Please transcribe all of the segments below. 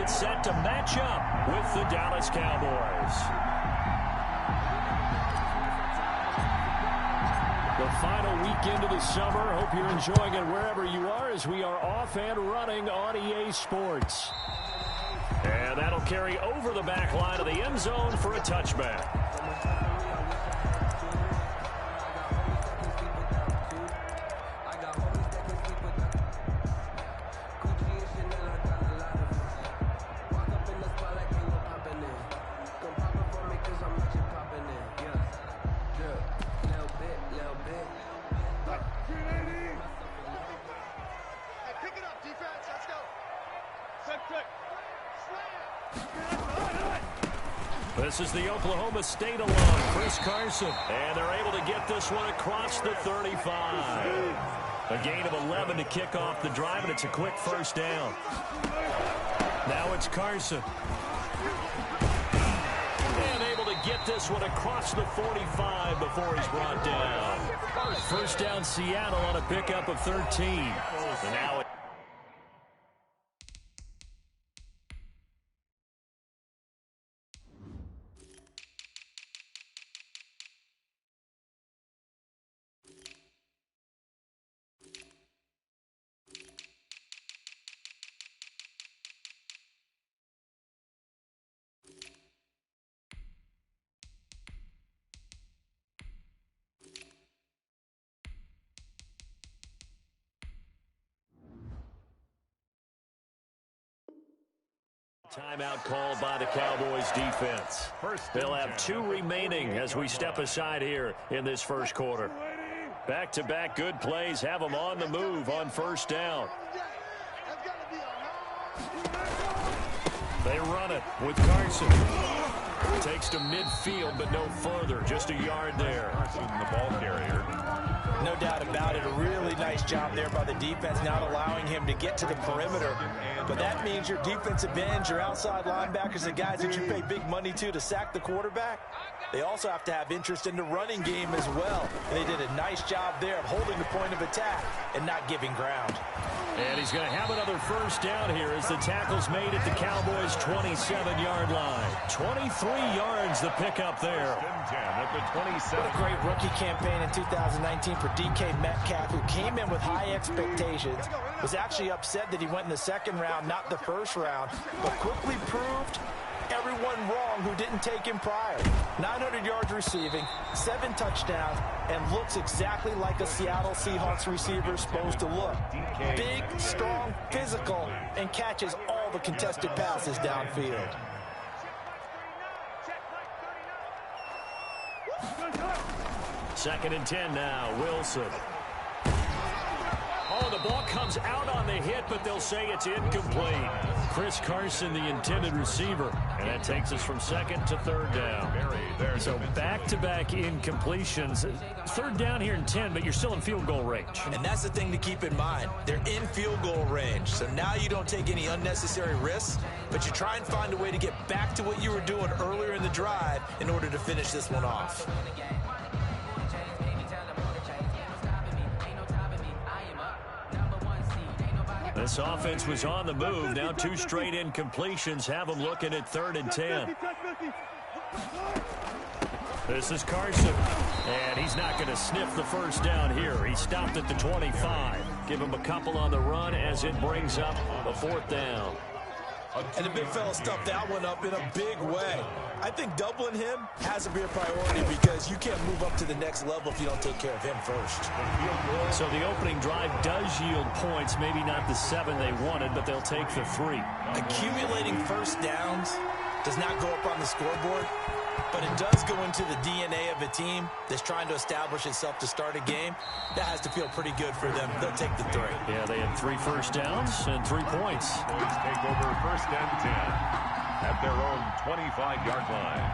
gets set to match up with the Dallas Cowboys. The final weekend of the summer. Hope you're enjoying it wherever you are as we are off and running on EA Sports. And that'll carry over the back line of the end zone for a touchback. This is the Oklahoma State alum, Chris Carson. And they're able to get this one across the 35. A gain of 11 to kick off the drive, and it's a quick first down. Now it's Carson. And able to get this one across the 45 before he's brought down. First down Seattle on a pickup of 13. And now timeout called by the Cowboys defense. They'll have 2 remaining as we step aside here in this first quarter. Back-to-back good plays have them on the move on first down. They run it with Carson. Takes to midfield, but no further. Just a yard there. The ball carrier. No doubt about it. A really nice job there by the defense, not allowing him to get to the perimeter. But that means your defensive ends, your outside linebackers, the guys that you pay big money to sack the quarterback, they also have to have interest in the running game as well. And they did a nice job there of holding the point of attack and not giving ground. And he's going to have another first down here as the tackle's made at the Cowboys' 27-yard line. 23 yards the pickup there. At the 27. What a great rookie campaign in 2019 for DK Metcalf, who came in with high expectations, was actually upset that he went in the second round, not the first round, but quickly proved everyone wrong who didn't take him prior. 900 yards receiving, 7 touchdowns, and looks exactly like a Seattle Seahawks receiver is supposed to look. Big, strong, physical, and catches all the contested passes downfield. Second and 10 now, Wilson. Oh, the ball comes out on the hit, but they'll say it's incomplete. Chris Carson, the intended receiver. And that takes us from second to third down. So back-to-back incompletions. Third down here in 10, but you're still in field goal range. And that's the thing to keep in mind. They're in field goal range. So now you don't take any unnecessary risks, but you try and find a way to get back to what you were doing earlier in the drive in order to finish this one off. This offense was on the move. Now 2 straight incompletions have them looking at 3rd and 10. This is Carson. And he's not going to sniff the first down here. He stopped at the 25. Give him a couple on the run as it brings up a 4th down. And the big fella stuffed that one up in a big way. I think doubling him has to be a priority because you can't move up to the next level if you don't take care of him first. So the opening drive does yield points, maybe not the 7 they wanted, but they'll take the 3. Accumulating first downs does not go up on the scoreboard, but it does go into the DNA of a team that's trying to establish itself to start a game. That has to feel pretty good for them. They'll take the 3. Yeah, they had 3 first downs and 3 points. Boys take over 1st and 10 at their own 25-yard line.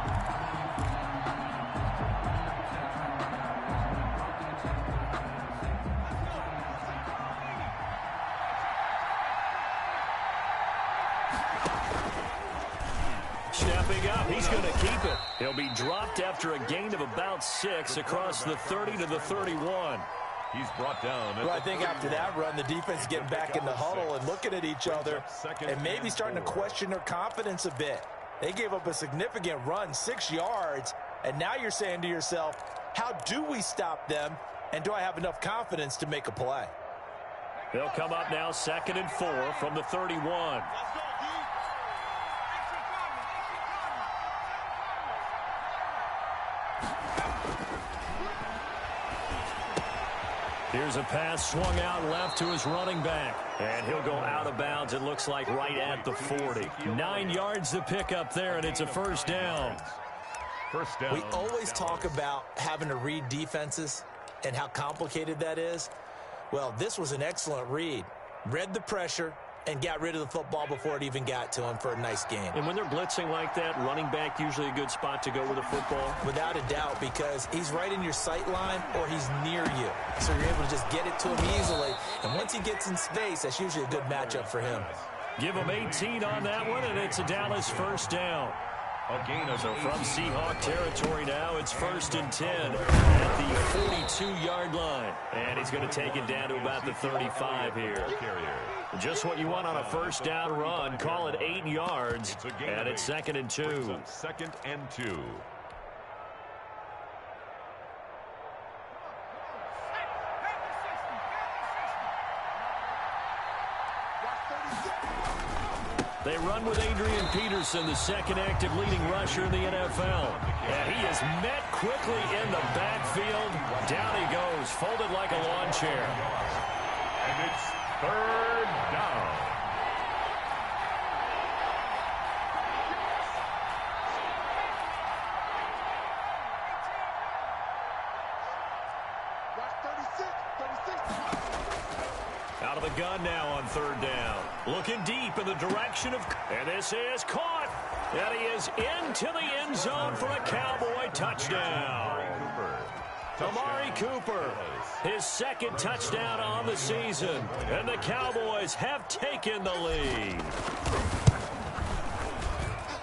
Stepping up, he's going to keep it. He'll be dropped after a gain of about 6 across the 30 to the 31. He's brought down. Well, I think after that run, the defense is getting back in the huddle and looking at each other and maybe starting to question their confidence a bit. They gave up a significant run, 6 yards, and now you're saying to yourself, how do we stop them, and do I have enough confidence to make a play? They'll come up now 2nd and 4 from the 31. Here's a pass swung out left to his running back. And he'll go out of bounds, it looks like, right at the 40. 9 yards to pick up there, and it's a first down. First down. We always talk about having to read defenses and how complicated that is. Well, this was an excellent read. Read the pressure and got rid of the football before it even got to him for a nice gain. And when they're blitzing like that, running back usually a good spot to go with the football? Without a doubt, because he's right in your sight line or he's near you. So you're able to just get it to him easily. And once he gets in space, that's usually a good matchup for him. Give him 18 on that one, and it's a Dallas first down. A gain of So from Seahawk territory now, it's 1st and 10 at the 42-yard line. And he's going to take it down to about the 35 here. Just what you want on a first down run. Call it 8 yards, and it's 2nd and 2. 2nd and 2. They run with Adrian Peterson, the second active leading rusher in the NFL. And he is met quickly in the backfield. Down he goes, folded like a lawn chair. And it's 3rd down. Out of the gun now on 3rd down. Looking deep in the direction of... And this is caught. And he is into the end zone for a Cowboy touchdown. Amari Cooper, his 2nd touchdown on the season. And the Cowboys have taken the lead.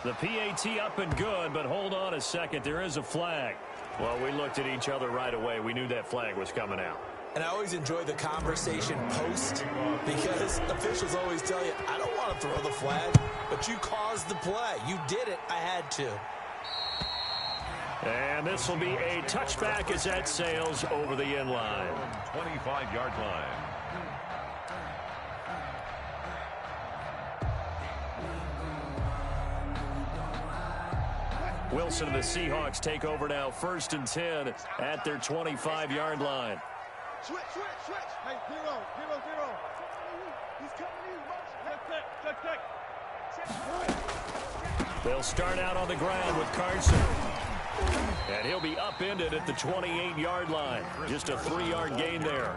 The PAT up and good, but hold on a second. There is a flag. Well, we looked at each other right away. We knew that flag was coming out. And I always enjoy the conversation post because officials always tell you, I don't want to throw the flag, but you caused the play. You did it. I had to. And this will be a touchback as that sails over the end line. 25-yard line. Wilson and the Seahawks take over now 1st and 10 at their 25-yard line. Switch. Hey, zero. He's coming in. They'll start out on the ground with Carson. And he'll be upended at the 28-yard line. Just a 3-yard gain there.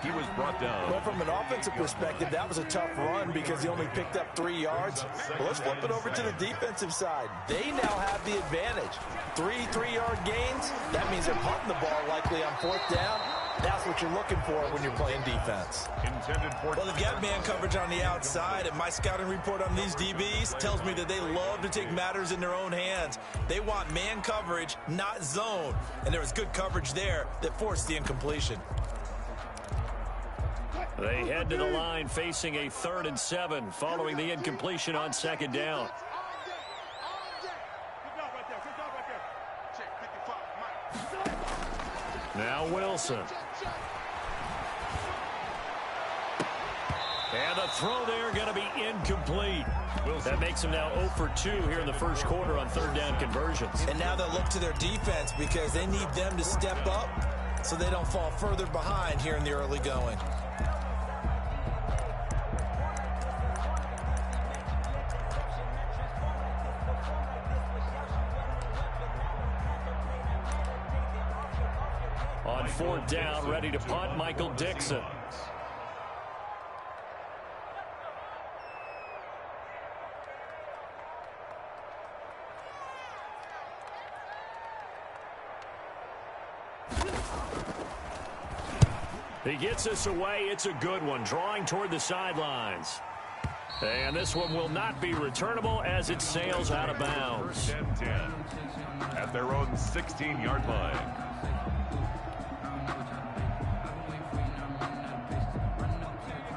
He was brought down. Well, from an offensive perspective, that was a tough run because he only picked up 3 yards. Well, let's flip it over to the defensive side. They now have the advantage. 3-3-yard gains. That means they're punting the ball likely on 4th down. That's what you're looking for when you're playing defense. Intended for... Well, they've got man coverage on the outside, and my scouting report on these DBs tells me that they love to take matters in their own hands. They want man coverage, not zone. And there was good coverage there that forced the incompletion. They head to the line facing a 3rd and 7 following the incompletion on 2nd down. Now Wilson. And the throw there going to be incomplete. That makes him now 0 for 2 here in the first quarter on 3rd down conversions. And now they'll look to their defense because they need them to step up so they don't fall further behind here in the early going. On 4th down, ready to punt, Michael Dixon. He gets us away. It's a good one, drawing toward the sidelines. And this one will not be returnable as it sails out of bounds. 1st and 10 at their own 16-yard line.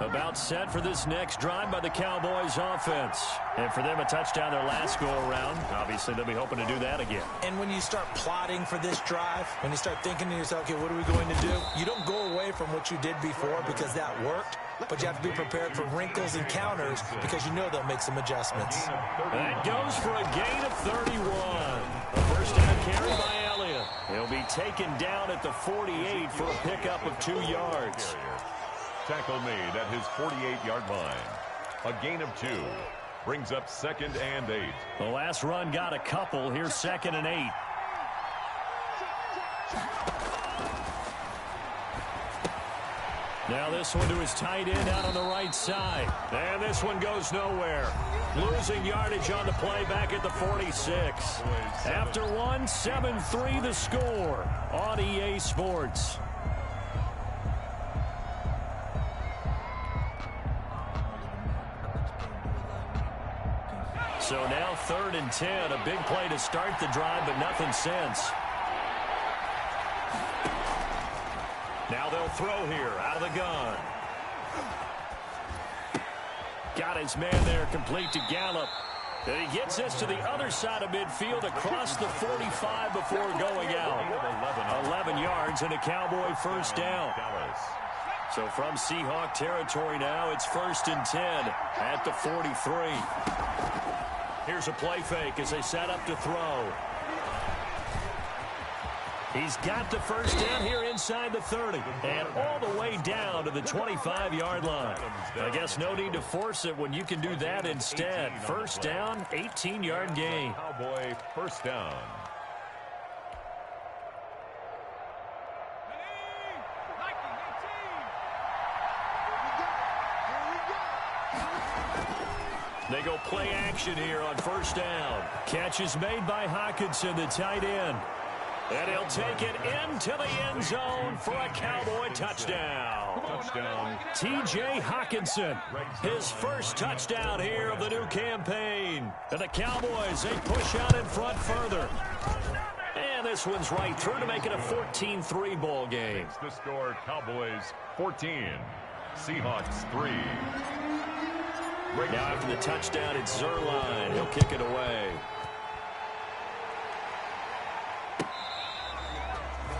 About set for this next drive by the Cowboys offense. And for them, a touchdown their last go-around. Obviously, they'll be hoping to do that again. And when you start plotting for this drive, when you start thinking to yourself, okay, what are we going to do? You don't go away from what you did before because that worked, but you have to be prepared for wrinkles and counters because you know they'll make some adjustments. That goes for a gain of 31. A first down carry by Elliott. He'll be taken down at the 48 for a pickup of 2 yards. Tackle made at his 48-yard line. A gain of 2. Brings up 2nd and 8. The last run got a couple. Here's 2nd and 8. Now this one to his tight end out on the right side. And this one goes nowhere. Losing yardage on the play back at the 46. After one, 7-3 the score on EA Sports. So now 3rd and 10. A big play to start the drive, but nothing since. Now they'll throw here out of the gun. Got his man there, complete to Gallup. And he gets this to the other side of midfield across the 45 before going out. 11 yards and a Cowboy first down. So from Seahawk territory now, it's 1st and 10 at the 43. Here's a play fake as they set up to throw. He's got the first down here inside the 30 and all the way down to the 25-yard line. I guess no need to force it when you can do that instead. First down, 18-yard gain. Cowboy first down. They go play action here on first down. Catch is made by Hockenson, the tight end. And he'll take it into the end zone for a Cowboy touchdown. T.J. Hockenson, his first touchdown here of the new campaign. And the Cowboys, they push out in front further. And this one's right through to make it a 14-3 ball game. It's the score, Cowboys 14, Seahawks 3. Now after the touchdown, it's Zerline. He'll kick it away.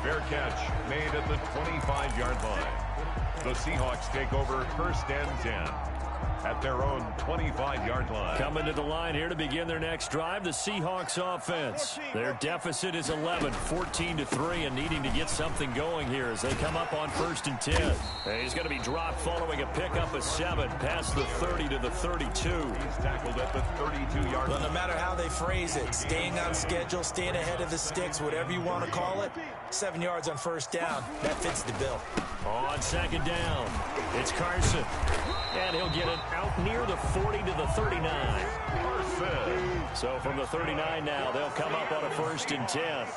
Fair catch made at the 25-yard line. The Seahawks take over 1st and 10 at their own 25-yard line. Coming to the line here to begin their next drive, the Seahawks offense. Their deficit is 11, 14-3, and needing to get something going here as they come up on 1st and 10. And he's going to be dropped following a pickup of 7 past the 30 to the 32. He's tackled at the 32-yard line. Well, no matter how they phrase it, staying on schedule, staying ahead of the sticks, whatever you want to call it, 7 yards on first down, that fits the bill. On 2nd down, it's Carson. And he'll get it out near the 40 to the 39. So from the 39 now, they'll come up on a 1st and 10.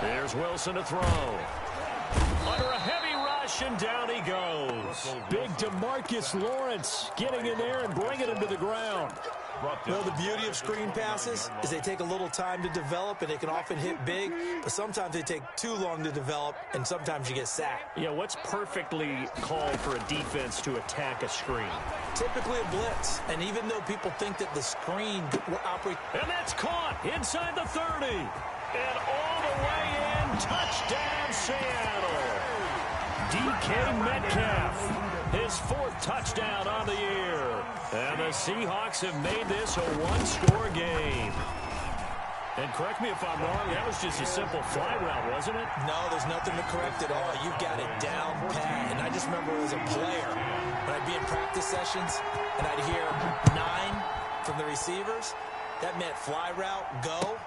Here's Wilson to throw. Under a heavy rush, and down he goes. Big DeMarcus Lawrence getting in there and bringing him to the ground. Well, the beauty of screen passes is they take a little time to develop, and they can often hit big, but sometimes they take too long to develop, and sometimes you get sacked. Yeah, what's perfectly called for a defense to attack a screen? Typically a blitz, and even though people think that the screen will operate... And that's caught inside the 30. And all the way in, touchdown Seattle. DK Metcalf, his 4th touchdown on the year. And the Seahawks have made this a one-score game. And correct me if I'm wrong, that was just a simple fly route, wasn't it? No, there's nothing to correct at all. You've got it down pat. And I just remember as a player, when I'd be in practice sessions, and I'd hear 9 from the receivers, that meant fly route, go.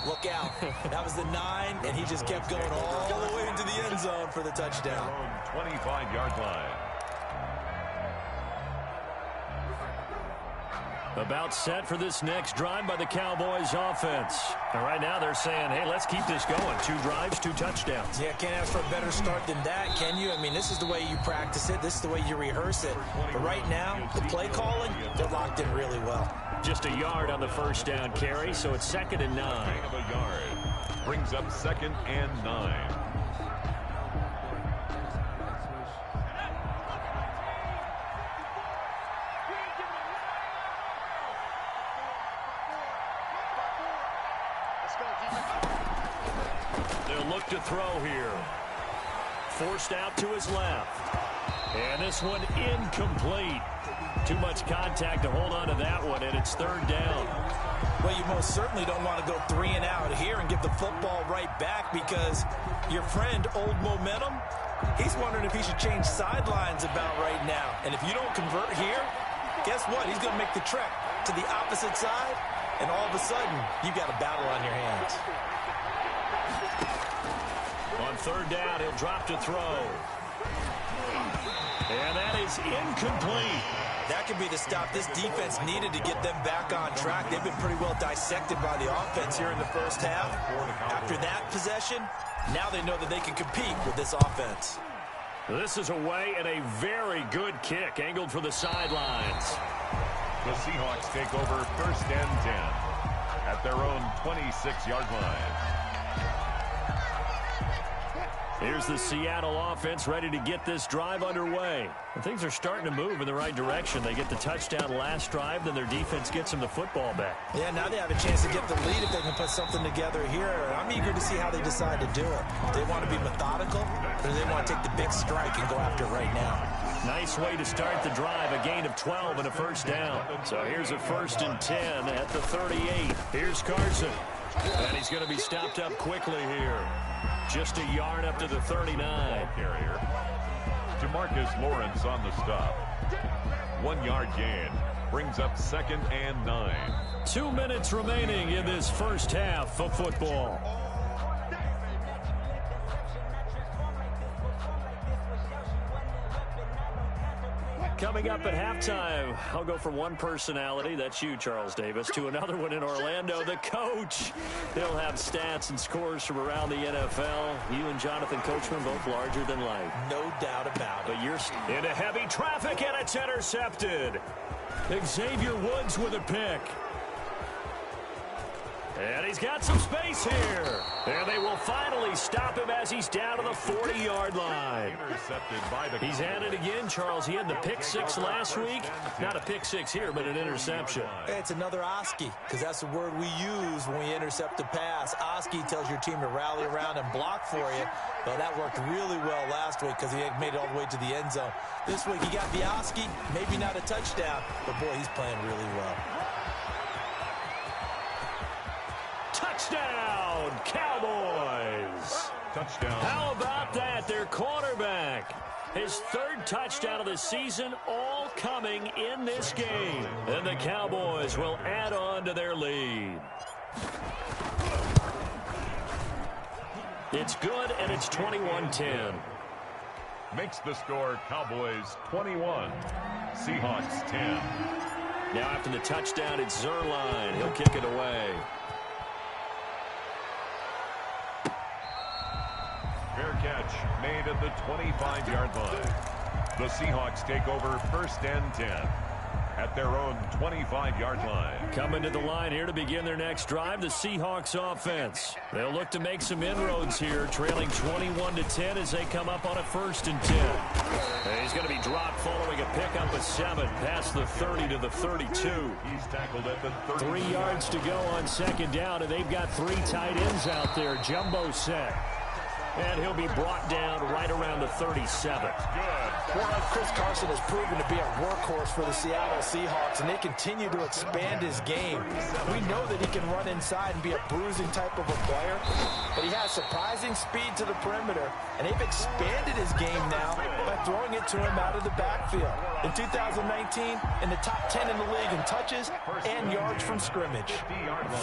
Look out. That was the 9, and he just kept going all the way into the end zone for the touchdown. 25-yard line. About set for this next drive by the Cowboys offense. And right now they're saying, hey, let's keep this going. 2 drives, 2 touchdowns. Yeah, can't ask for a better start than that, can you? I mean, this is the way you practice it. This is the way you rehearse it. But right now, the play calling, they're locked in really well. Just a yard on the first down carry, so it's 2nd and 9. Gain of a yard. Brings up 2nd and 9. They'll look to throw here. Forced out to his left. And this one incomplete. Too much contact to hold on to that one, and it's third down. Well, you most certainly don't want to go 3 and out here and give the football right back, because your friend, Old Momentum, he's wondering if he should change sidelines about right now. And if you don't convert here, guess what? He's going to make the trek to the opposite side, and all of a sudden, you've got a battle on your hands. On third down, he'll drop to throw. And that is incomplete. That could be the stop this defense needed to get them back on track. They've been pretty well dissected by the offense here in the first half. After that possession, now they know that they can compete with this offense. This is away, and a very good kick angled for the sidelines. The Seahawks take over first and 10 at their own 26-yard line. Here's the Seattle offense ready to get this drive underway. And things are starting to move in the right direction. They get the touchdown last drive, then their defense gets them the football back. Yeah, now they have a chance to get the lead if they can put something together here. I'm eager to see how they decide to do it. If they want to be methodical, or do they want to take the big strike and go after it right now? Nice way to start the drive, a gain of 12 and a first down. So here's a first and 10 at the 38. Here's Carson. And he's going to be stopped up quickly here. Just a yard up to the 39. Carrier. DeMarcus Lawrence on the stop. 1 yard gain. Brings up second and 9. 2 minutes remaining in this first half of football. Coming up at halftime, I'll go from one personality, that's you, Charles Davis, to another one in Orlando, the coach. He'll have stats and scores from around the NFL. You and Jonathan Coachman both larger than life. No doubt about it. But you're into heavy traffic, and it's intercepted. Xavier Woods with a pick. And he's got some space here. And they will finally stop him as he's down to the 40-yard line. He's had it again, Charles. He had the pick six last week. Not a pick six here, but an interception. Hey, it's another Oski, because that's the word we use when we intercept a pass. Oski tells your team to rally around and block for you. Well, that worked really well last week because he made it all the way to the end zone. This week he got the Oski, maybe not a touchdown, but boy, he's playing really well. Touchdown, Cowboys! Touchdown. How about that? Their quarterback. His third touchdown of the season, all coming in this game. And the Cowboys will add on to their lead. It's good, and it's 21-10. Makes the score Cowboys 21, Seahawks 10. Now after the touchdown, it's Zerline. He'll kick it away. Fair catch made at the 25-yard line. The Seahawks take over first and 10 at their own 25-yard line. Coming to the line here to begin their next drive, the Seahawks offense. They'll look to make some inroads here, trailing 21-10 as they come up on a first and 10. And he's going to be dropped following a pickup of 7 past the 30 to the 32. He's tackled at the 32. 3 yards to go on second down, and they've got 3 tight ends out there. Jumbo set. And he'll be brought down right around the 37. Well, Chris Carson has proven to be a workhorse for the Seattle Seahawks, and they continue to expand his game. We know that he can run inside and be a bruising type of a player, but he has surprising speed to the perimeter, and they've expanded his game now by throwing it to him out of the backfield. In 2019, in the top 10 in the league in touches and yards from scrimmage.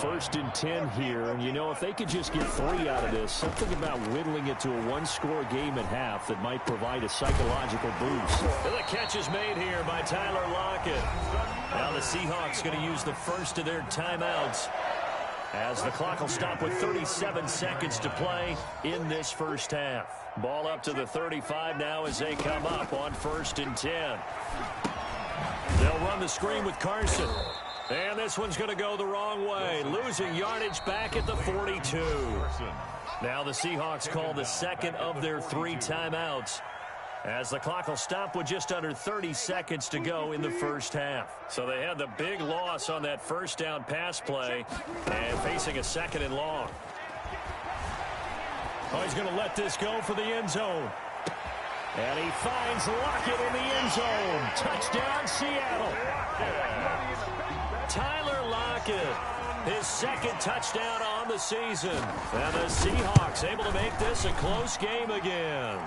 First and 10 here, and you know, if they could just get 3 out of this, something about whittling it to a one-score game at half that might provide a psychological boost. And the catch is made here by Tyler Lockett. Now the Seahawks going to use the first of their timeouts as the clock will stop with 37 seconds to play in this first half. Ball up to the 35 now as they come up on first and 10. They'll run the screen with Carson. And this one's going to go the wrong way, losing yardage back at the 42. Now the Seahawks call the second of their 3 timeouts As the clock will stop with just under 30 seconds to go in the first half. So they had the big loss on that first down pass play and facing a second and long. Oh, he's going to let this go for the end zone. And he finds Lockett in the end zone. Touchdown, Seattle. Tyler Lockett, his second touchdown on the season. And the Seahawks able to make this a close game again.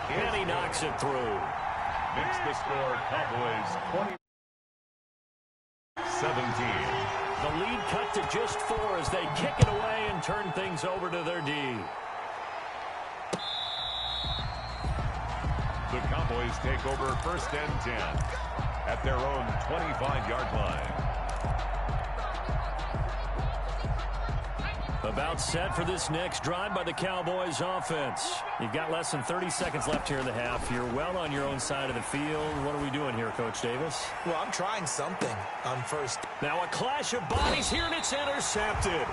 And he knocks it through. Makes the score Cowboys 20-17. The lead cut to just 4 as they kick it away and turn things over to their D. The Cowboys take over first and 10 at their own 25-yard line. About set for this next drive by the Cowboys offense. You've got less than 30 seconds left here in the half. You're well on your own side of the field. What are we doing here, Coach Davis? Well, I'm trying something on first. Now a clash of bodies here, and it's intercepted.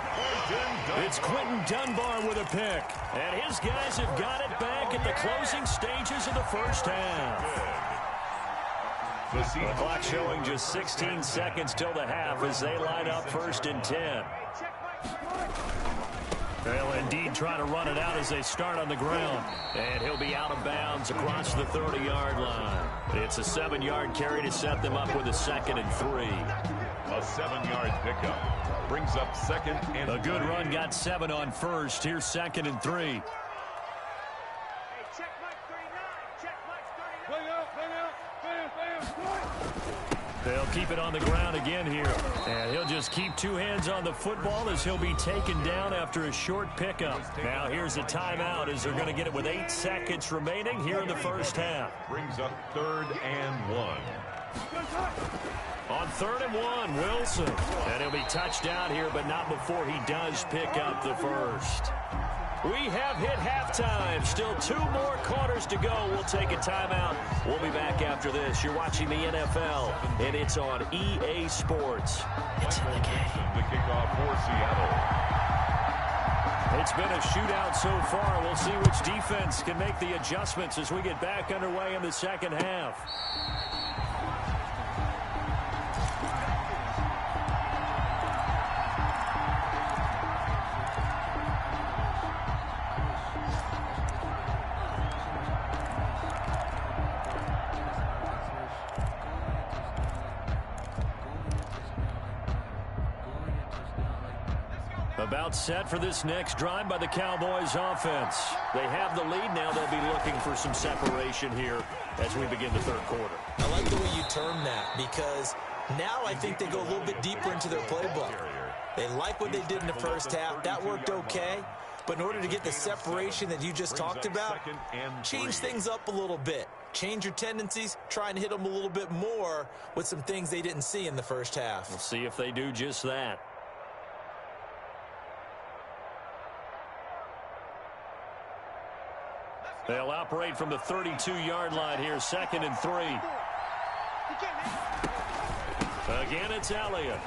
It's Quentin Dunbar with a pick. And his guys have got it back at the closing stages of the first half. The clock showing just 16 seconds till the half as they line up first and 10. They'll indeed try to run it out as they start on the ground. And he'll be out of bounds across the 30-yard line. It's a 7-yard carry to set them up with a 2nd and 3. A 7-yard pickup brings up 2nd and 3. A good run got 7 on first. Here's 2nd and 3. They'll keep it on the ground again here. And he'll just keep 2 hands on the football as he'll be taken down after a short pickup. Now here's a timeout as they're going to get it with 8 seconds remaining here in the first half. Brings up 3rd and 1. On 3rd and 1, Wilson. And he'll be touched down here, but not before he does pick up the first. We have hit halftime. Still 2 more quarters to go. We'll take a timeout. We'll be back after this. You're watching the NFL, and it's on EA Sports. It's in the game. The kickoff for Seattle. It's been a shootout so far. We'll see which defense can make the adjustments as we get back underway in the second half. About set for this next drive by the Cowboys offense. They have the lead now. They'll be looking for some separation here as we begin the 3rd quarter. I like the way you term that because now I think they go a little bit deeper into their playbook. They like what they did in the first half. That worked okay. But in order to get the separation that you just talked about, change things up a little bit. Change your tendencies, try and hit them a little bit more with some things they didn't see in the first half. We'll see if they do just that. They'll operate from the 32-yard line here, 2nd and 3. Again, it's Elliott.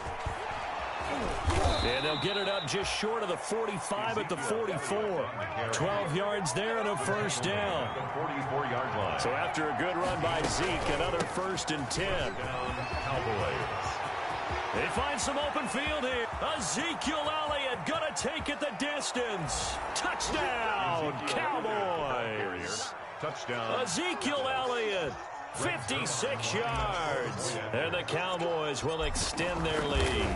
And they'll get it up just short of the 45 at the 44. 12 yards there and a first down. 44-yard line. So after a good run by Zeke, another 1st and 10. Cowboys. They find some open field here. Ezekiel Elliott gonna take it the distance. Touchdown, Cowboys. Touchdown. Ezekiel Elliott, 56 yards. And the Cowboys will extend their lead.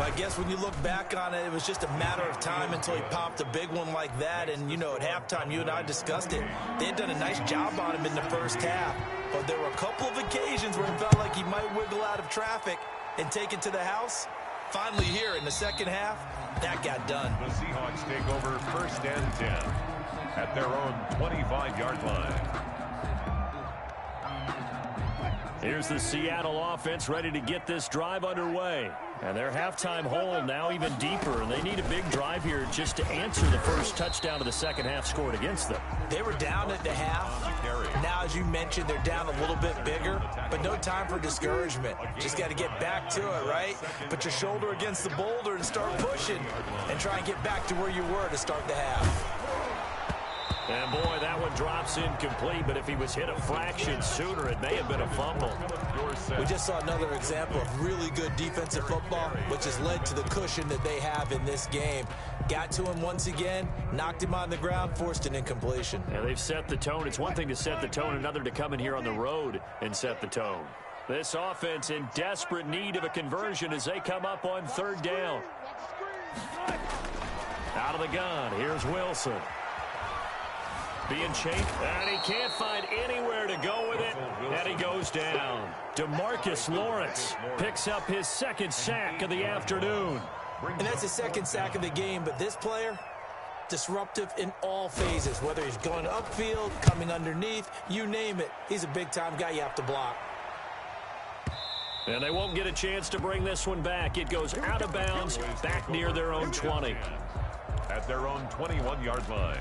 I guess when you look back on it, it was just a matter of time until he popped a big one like that. And, you know, at halftime, you and I discussed it. They had done a nice job on him in the first half. But there were a couple of occasions where it felt like he might wiggle out of traffic and take it to the house. Finally here in the second half, that got done. The Seahawks take over 1st and 10 at their own 25-yard line. Here's the Seattle offense ready to get this drive underway. And their halftime hole now even deeper, and they need a big drive here just to answer the first touchdown of the second half scored against them. They were down at the half. Now, as you mentioned, they're down a little bit bigger, but no time for discouragement. Just got to get back to it, right? Put your shoulder against the boulder and start pushing and try and get back to where you were to start the half. And, boy, that one drops incomplete, but if he was hit a fraction sooner, it may have been a fumble. We just saw another example of really good defensive football, which has led to the cushion that they have in this game. Got to him once again, knocked him on the ground, forced an incompletion. Yeah, they've set the tone. It's one thing to set the tone, another to come in here on the road and set the tone. This offense in desperate need of a conversion as they come up on third down. Out of the gun, here's Wilson. Being chased, and he can't find anywhere to go with it, and he goes down. DeMarcus Lawrence picks up his second sack of the afternoon. And that's his second sack of the game, but this player, disruptive in all phases, whether he's going upfield, coming underneath, you name it. He's a big-time guy you have to block. And they won't get a chance to bring this one back. It goes out of bounds, back near their own 20. At their own 21-yard line.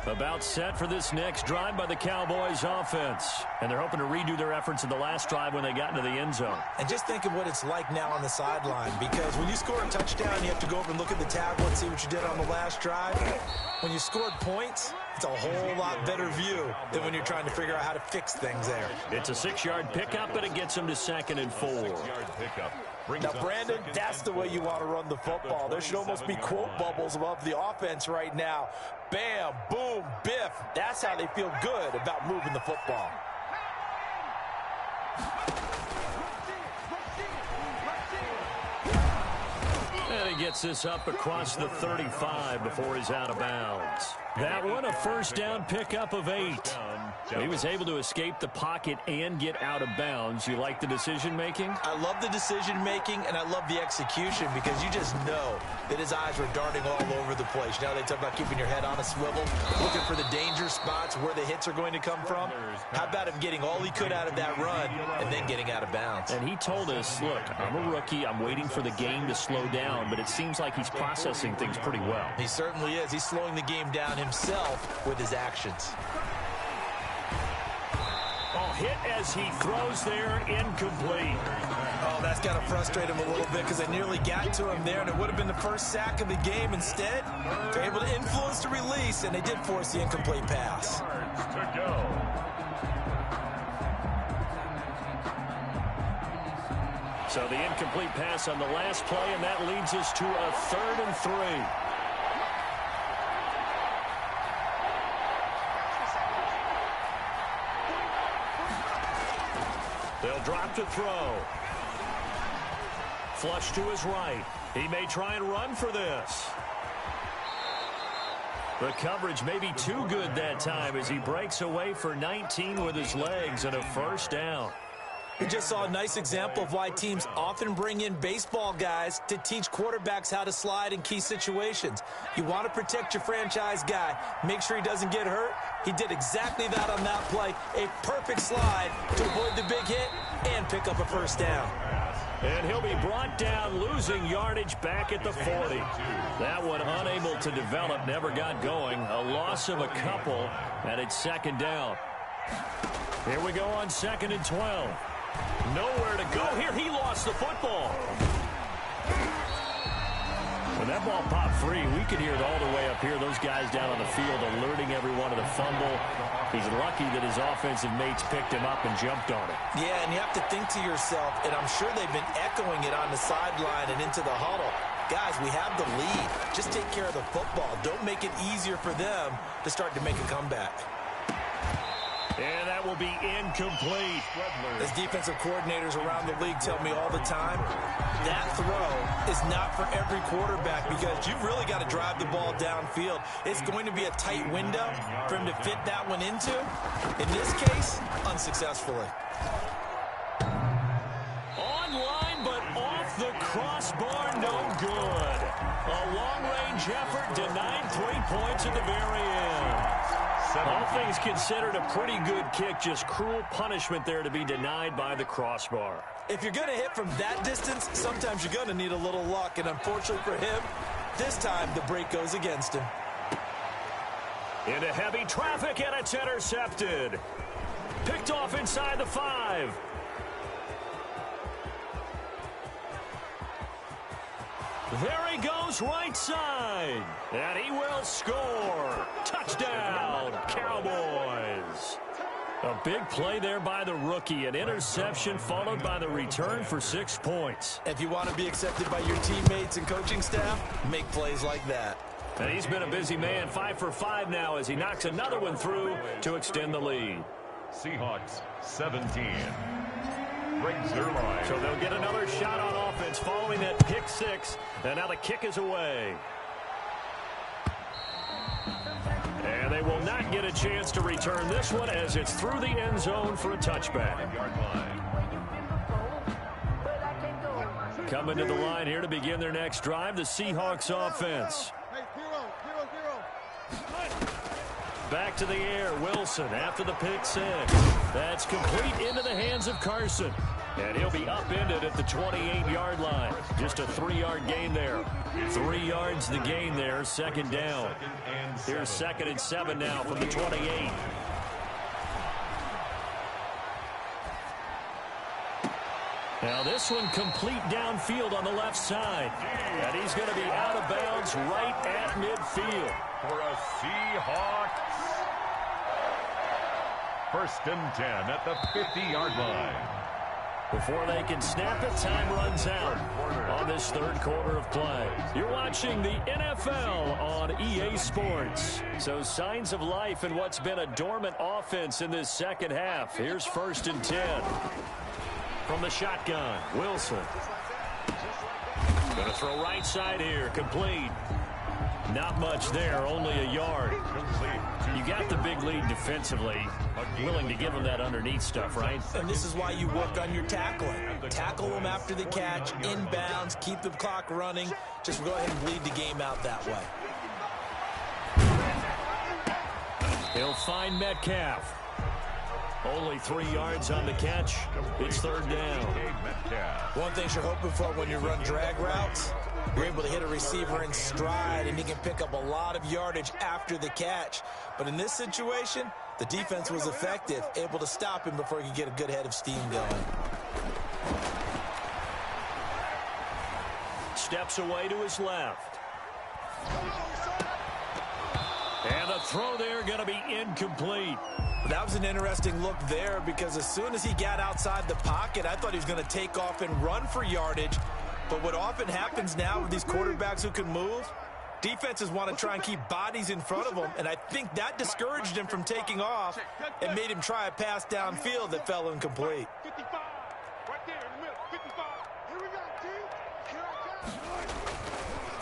About set for this next drive by the Cowboys offense. And they're hoping to redo their efforts in the last drive when they got into the end zone. And just think of what it's like now on the sideline, because when you score a touchdown, you have to go over and look at the tablet and see what you did on the last drive. When you scored points, it's a whole lot better view than when you're trying to figure out how to fix things there. It's a 6-yard pickup, but it gets them to 2nd and 4. Now, Brandon, that's the way you want to run the football. There should almost be quote bubbles above the offense right now. Bam, boom, biff. That's how they feel good about moving the football. And he gets this up across the 35 before he's out of bounds. That one, a first down pickup of 8. He was able to escape the pocket and get out of bounds. You like the decision-making? I love the decision-making, and I love the execution, because you just know that his eyes were darting all over the place. Now they talk about keeping your head on a swivel, looking for the danger spots where the hits are going to come from. How about him getting all he could out of that run and then getting out of bounds? And he told us, look, I'm a rookie. I'm waiting for the game to slow down, but it seems like he's processing things pretty well. He certainly is. He's slowing the game down himself with his actions. Hit as he throws there, incomplete. Oh, that's got to frustrate him a little bit, because they nearly got to him there, and it would have been the first sack of the game. Instead, they're able to influence the release, and they did force the incomplete pass. To go. So the incomplete pass on the last play, and that leads us to a 3rd and 3. They'll drop to throw. Flush to his right. He may try and run for this. The coverage may be too good that time as he breaks away for 19 with his legs and a first down. We just saw a nice example of why teams often bring in baseball guys to teach quarterbacks how to slide in key situations. You want to protect your franchise guy. Make sure he doesn't get hurt. He did exactly that on that play. A perfect slide to avoid the big hit and pick up a first down. And he'll be brought down, losing yardage back at the 40. That one unable to develop, never got going. A loss of a couple, and it's 2nd down. Here we go on 2nd and 12. Nowhere to go here. He lost the football. When that ball popped free, we could hear it all the way up here. Those guys down on the field alerting everyone to the fumble. He's lucky that his offensive mates picked him up and jumped on it. Yeah, and you have to think to yourself, and I'm sure they've been echoing it on the sideline and into the huddle. Guys, we have the lead. Just take care of the football. Don't make it easier for them to start to make a comeback. And that will be incomplete. As defensive coordinators around the league tell me all the time, that throw is not for every quarterback, because you've really got to drive the ball downfield. It's going to be a tight window for him to fit that one into. In this case, unsuccessfully. Online, but off the crossbar, no good. A long-range effort denied 3 points at the very end. All things considered, a pretty good kick. Just cruel punishment there to be denied by the crossbar. If you're going to hit from that distance, sometimes you're going to need a little luck. And unfortunately for him, this time the break goes against him. Into heavy traffic, and it's intercepted. Picked off inside the 5. There he goes right side. And he will score. Touchdown, Cowboys. A big play there by the rookie. An interception followed by the return for 6 points. If you want to be accepted by your teammates and coaching staff, make plays like that. And he's been a busy man, 5 for 5 now as he knocks another one through to extend the lead. Seahawks 17. Brings their line. So they'll get another shot on offense following that pick 6. And now the kick is away. And they will not get a chance to return this one as it's through the end zone for a touchback. Coming to the line here to begin their next drive, the Seahawks offense. Back to the air, Wilson after the pick 6. That's complete into the hands of Carson. And he'll be upended at the 28-yard line. Just a 3-yard gain there. 3 yards the gain there, second down. Here's 2nd and 7 now from the 28. Now this one complete downfield on the left side. And he's going to be out of bounds right at midfield. For a Seahawks. 1st and 10 at the 50-yard line. Before they can snap it, time runs out on this 3rd quarter of play. You're watching the NFL on EA Sports. So signs of life in what's been a dormant offense in this second half. Here's 1st and 10. From the shotgun, Wilson. Going to throw right side here, complete. Not much there, only a yard. You got the big lead defensively. Willing to give them that underneath stuff, right? And this is why you work on your tackling. Tackle them after the catch, inbounds, keep the clock running. Just go ahead and bleed the game out that way. He'll find Metcalf. Only 3 yards on the catch. It's 3rd down. One thing you're hoping for when you run drag routes, you're able to hit a receiver in stride, and he can pick up a lot of yardage after the catch. But in this situation, the defense was effective, able to stop him before he could get a good head of steam going. Steps away to his left. And the throw there going to be incomplete. That was an interesting look there because as soon as he got outside the pocket, I thought he was going to take off and run for yardage. But what often happens now with these quarterbacks who can move, defenses want to try and keep bodies in front of them, and I think that discouraged him from taking off and made him try a pass downfield that fell incomplete. 55, right there in the middle, 55. Here we go, T. Here I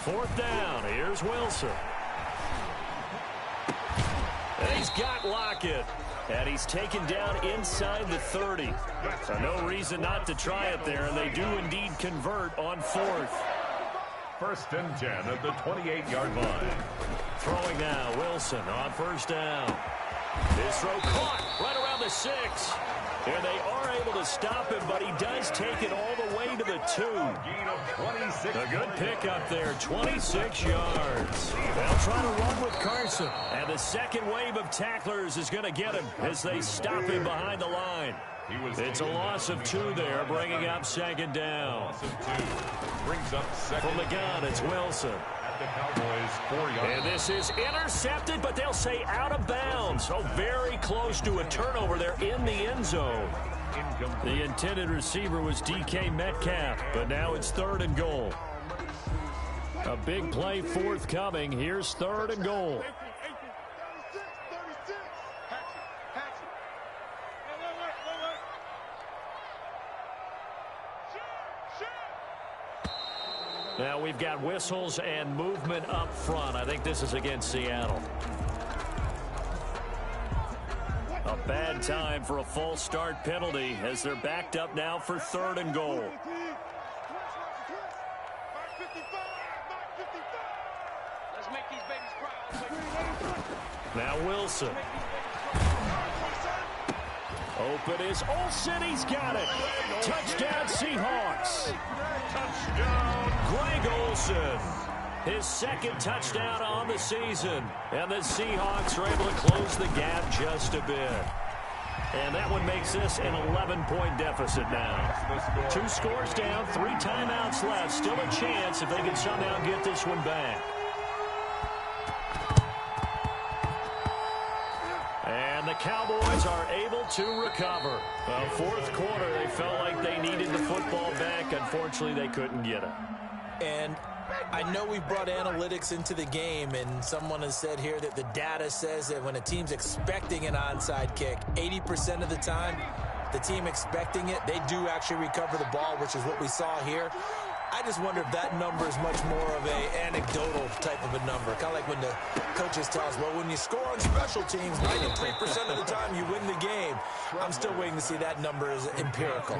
come. 4th down, here's Wilson. And he's got Lockett. And he's taken down inside the 30. So no reason not to try it there, and they do indeed convert on 4th. 1st and 10 at the 28-yard line. Throwing now, Wilson on 1st down. His throw caught right around the 6. And they are able to stop him, but he does take it all the way to the 2. A good pickup there, 26 yards. They'll try to run with Carson. And the second wave of tacklers is going to get him as they stop him behind the line. It's a loss of 2 there, bringing up 2nd down. Brings up 2nd. From the gun, it's Wilson. The Cowboys 4-yard. And this is intercepted, but they'll say out of bounds. So very close to a turnover there in the end zone. The intended receiver was DK Metcalf, but now it's 3rd and goal. A big play forthcoming. Here's 3rd and goal. Now we've got whistles and movement up front. I think this is against Seattle. A bad time for a false start penalty as they're backed up now for 3rd and goal. Now Wilson. Open is Olsen. He's got it. Touchdown Seahawks. Touchdown. Greg Olsen. His 2nd touchdown on the season. And the Seahawks are able to close the gap just a bit. And that one makes this an 11-point deficit now. 2 scores down, 3 timeouts left. Still a chance if they can somehow get this one back. And the Cowboys are able to recover. Well, fourth quarter, they felt like they needed the football back. Unfortunately, they couldn't get it. And I know we brought analytics into the game, and someone has said here that the data says that when a team's expecting an onside kick, 80% of the time, the team expecting it, they do actually recover the ball, which is what we saw here. I just wonder if that number is much more of an anecdotal type of a number. Kind of like when the coaches tell us, well, when you score on special teams, 93% of the time you win the game. I'm still waiting to see that number as empirical.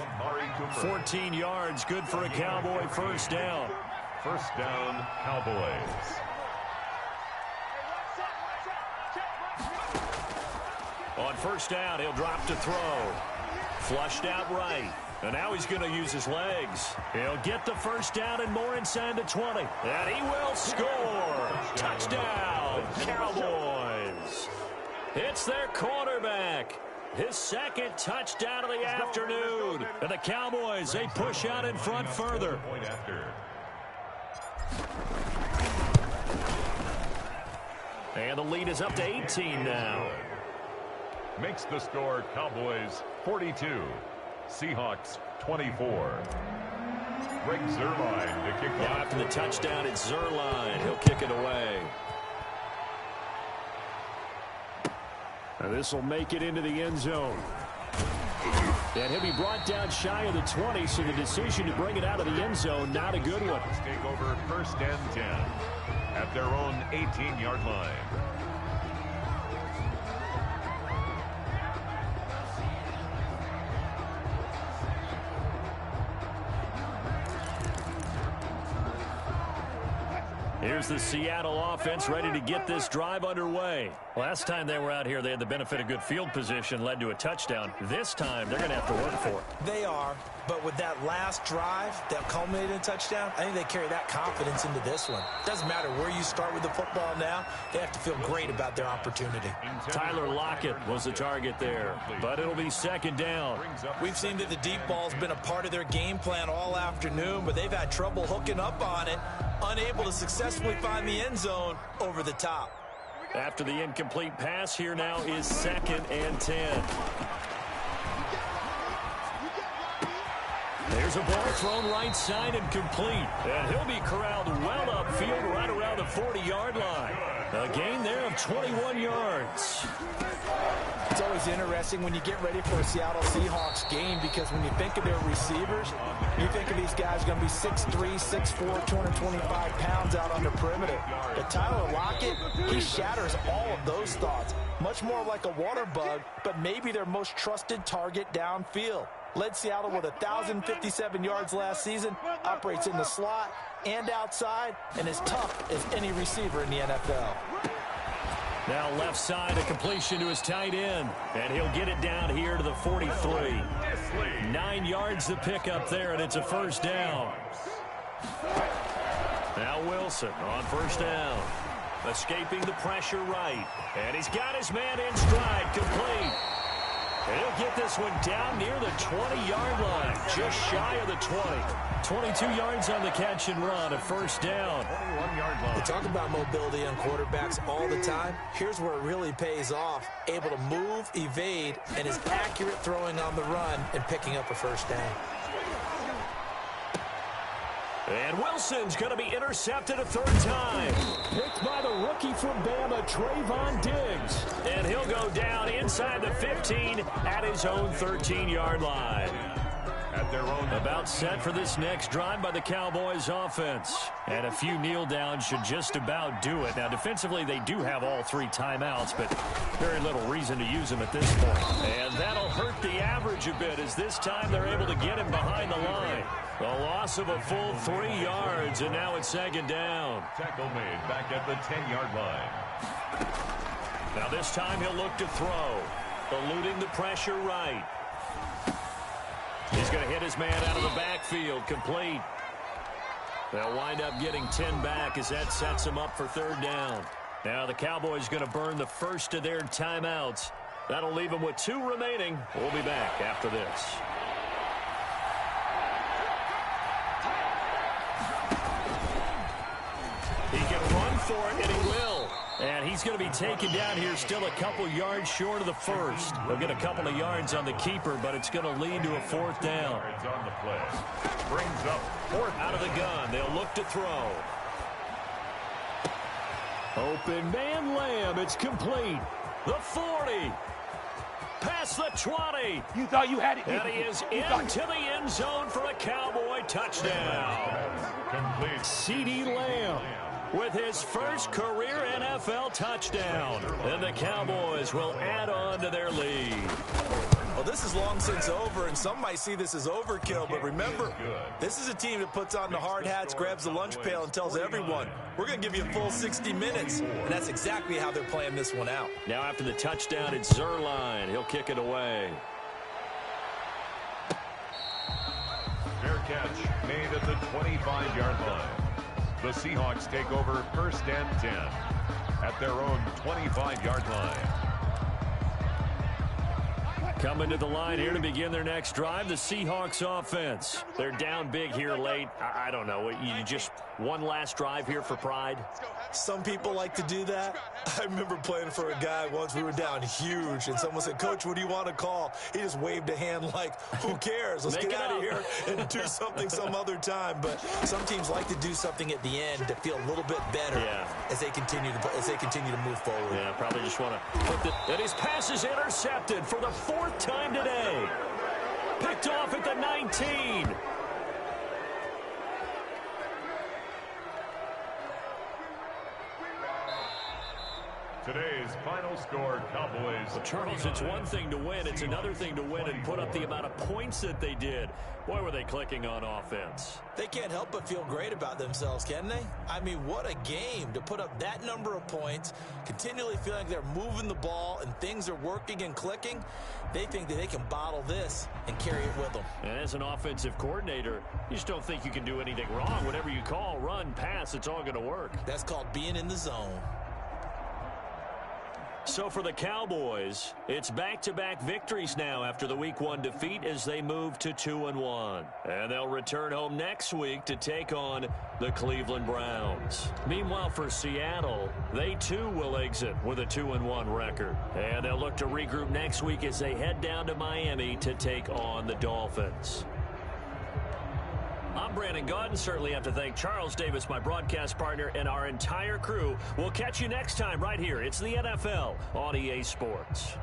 14 yards, good for a Cowboy first down. First down, Cowboys. On first down, he'll drop to throw. Flushed out right. And now he's going to use his legs. He'll get the first down and more inside the 20. And he will score. Touchdown, Cowboys. It's their quarterback. His second touchdown of the afternoon. And the Cowboys, they push out in front further. Point after. And the lead is up to 18 now. Makes the score Cowboys 42. Seahawks 24. Greg Zuerlein to kick off. After the touchdown, it's Zuerlein. He'll kick it away. And this will make it into the end zone. And he'll be brought down shy of the 20, so the decision to bring it out of the end zone, not a good one. Take over first and 10 at their own 18-yard line. Here's the Seattle offense ready to get this drive underway. Last time they were out here, they had the benefit of good field position, led to a touchdown. This time, they're going to have to work for it. They are, but with that last drive that culminated in a touchdown, I think they carry that confidence into this one. Doesn't matter where you start with the football now, they have to feel great about their opportunity. Tyler Lockett was the target there, but it'll be second down. We've seen that the deep ball's been a part of their game plan all afternoon, but they've had trouble hooking up on it, unable to successfully find the end zone over the top. After the incomplete pass, here now is second and 10. There's a ball thrown right side and complete. And he'll be corralled well upfield right around the 40-yard line. A gain there of 21 yards. It's always interesting when you get ready for a Seattle Seahawks game, because when you think of their receivers, you think of these guys going to be 6'3", 6'4", 225 pounds out on the perimeter. But Tyler Lockett, he shatters all of those thoughts. Much more like a water bug, but maybe their most trusted target downfield. Led Seattle with 1,057 yards last season, operates in the slot and outside, and is tough as any receiver in the NFL. Now left side, a completion to his tight end, and he'll get it down here to the 43. 9 yards to pick up there, and it's a first down. Now Wilson on first down. Escaping the pressure right, and he's got his man in stride, complete. And he'll get this one down near the 20-yard line, just shy of the 20. 22 yards on the catch and run, a first down. 21-yard line. We talk about mobility on quarterbacks all the time. Here's where it really pays off. Able to move, evade, and is accurate throwing on the run and picking up a first down. And Wilson's going to be intercepted a third time. Picked by the rookie from Bama, Trayvon Diggs. And he'll go down inside the 15 at his own 13-yard line. At their own. About set for this next drive by the Cowboys offense. And a few kneel downs should just about do it. Now, defensively, they do have all 3 timeouts, but very little reason to use them at this point. And that'll hurt the average a bit, as this time they're able to get him behind the line. A loss of a full 3 yards, and now it's second down. Tackle made back at the 10-yard line. Now this time he'll look to throw. Eluding the pressure right. He's going to hit his man out of the backfield, complete. They'll wind up getting 10 back as that sets them up for third down. Now the Cowboys going to burn the first of their timeouts. That'll leave him with 2 remaining. We'll be back after this. He can run for it, and he will. And he's going to be taken down here still a couple yards short of the first. He'll get a couple of yards on the keeper, but it's going to lead to a 4th down. On the play. Brings up 4th. Out of the gun. They'll look to throw. Open man Lamb. It's complete. The 40. Past the 20. You thought you had it. And he is into the end zone for a Cowboy touchdown. Complete. CeeDee Lamb with his first career NFL touchdown. And the Cowboys will add on to their lead. Well, this is long since over, and some might see this as overkill, but remember, this is a team that puts on the hard hats, grabs the lunch pail, and tells everyone, we're going to give you a full 60 minutes, and that's exactly how they're playing this one out. Now after the touchdown, it's Zerline. He'll kick it away. Fair catch made at the 25-yard line. The Seahawks take over 1st and 10 at their own 25-yard line. Coming to the line here to begin their next drive, the Seahawks offense. They're down big here late. I don't know. You just one last drive here for pride? Some people like to do that. I remember playing for a guy once. We were down huge, and someone said, Coach, what do you want to call? He just waved a hand like, who cares? Let's get out of here and do something some other time. But some teams like to do something at the end to feel a little bit better as they continue to move forward. Yeah, probably just want to put the... And his pass is intercepted for the 4th time today. Picked off at the 19. Today's final score, Cowboys. Well, Charles, it's one thing to win. It's another thing to win and put up the amount of points that they did. Boy, were they clicking on offense. They can't help but feel great about themselves, can they? I mean, what a game to put up that number of points, continually feeling like they're moving the ball and things are working and clicking. They think that they can bottle this and carry it with them. And as an offensive coordinator, you just don't think you can do anything wrong. Whatever you call, run, pass, it's all going to work. That's called being in the zone. So for the Cowboys, it's back-to-back victories now after the Week 1 defeat as they move to 2-1. And they'll return home next week to take on the Cleveland Browns. Meanwhile, for Seattle, they too will exit with a 2-1 record. And they'll look to regroup next week as they head down to Miami to take on the Dolphins. I'm Brandon Gaudin. Certainly have to thank Charles Davis, my broadcast partner, and our entire crew. We'll catch you next time right here. It's the NFL on EA Sports.